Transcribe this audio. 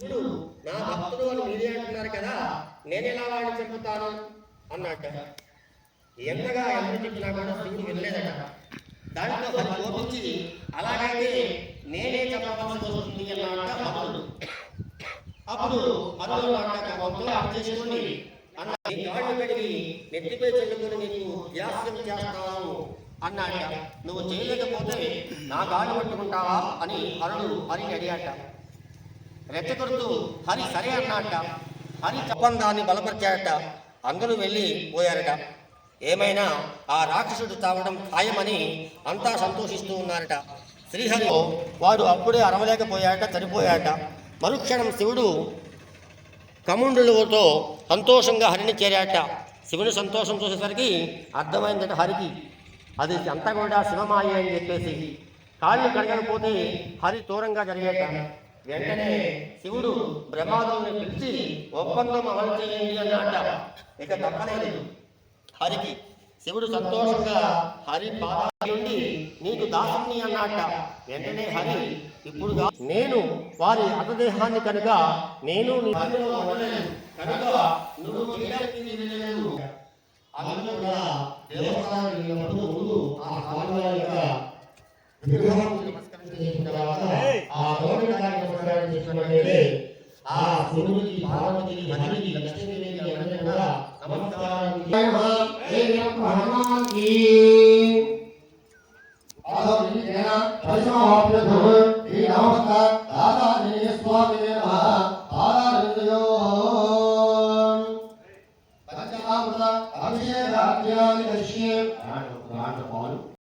ఇప్పుడు నా భక్తుడు అని మీరే అంటున్నారు కదా, నేను ఎలా వాడిని చెబుతాను అన్నట్ట. ఎంతగా ఎవరు చెప్పినా కూడా శివుడు వెళ్ళలేదట. దాంట్లో హరి కోపించి అలాగైతే నేనే చెప్పవలసి వస్తుంది అన్నట్ట భక్తుడు. అప్పుడు హరుడు అన్నట్ట కోపంతో అర్థం చేసుకోండి అన్న, నీ కాళ్ళు కడిగి నెత్తిపై చెల్లుకొని నీకు వ్యాస్యం చేస్తాను అన్నట్ట. నువ్వు చేయలేకపోతే నా కాళ్ళు పట్టుకుంటావా అని హరుడు హరిని అడిగాట. రెచ్చగొడుతూ హరి సరే అన్నట్ట. హరి ఒప్పందాన్ని బలపరిచాడట. అందరూ వెళ్ళి పోయారట. ఏమైనా ఆ రాక్షసుడు తావడం ఖాయమని అంతా సంతోషిస్తూ ఉన్నారట. శ్రీహరి వాడు అప్పుడే అరవలేకపోయాట, చనిపోయాట. మరుక్షణం శివుడు కముండులతో సంతోషంగా హరిని చేరాట. శివుని సంతోషం చూసేసరికి అర్థమైందట హరికి, అది అంతా కూడా శివమాయ అని చెప్పేసి. కాళ్ళు కడగకపోతే హరి దూరంగా జరిగేట. వెంటనే శివుడు బ్రహ్మాదుని పిలిచి ఒప్పందం అమలు చేయండి అన్నట. ఇక తప్పలేదు హరికి. శివుడు సంతోషంగా హరి పాదాల నుండి నీకు దాసుని అన్నట. వెంటనే హరి, ఇప్పుడు నేను వారి అతదేహాన్ని కనుక నేను కనుక నువ్వు చేయడానికి అందులో కూడా దేవస్థానం వెళ్ళినప్పుడు ముందు ఆ స్వామివారి యొక్క విగ్రహాన్ని నమస్కరించిన తర్వాత ఆ గౌరవానికి నమస్కారం చేసినట్లయితే ఆ శివుడికి, పార్వతికి, హరికి, లక్ష్మీదేవికి అందరూ కూడా నమస్కారం చేయాలి.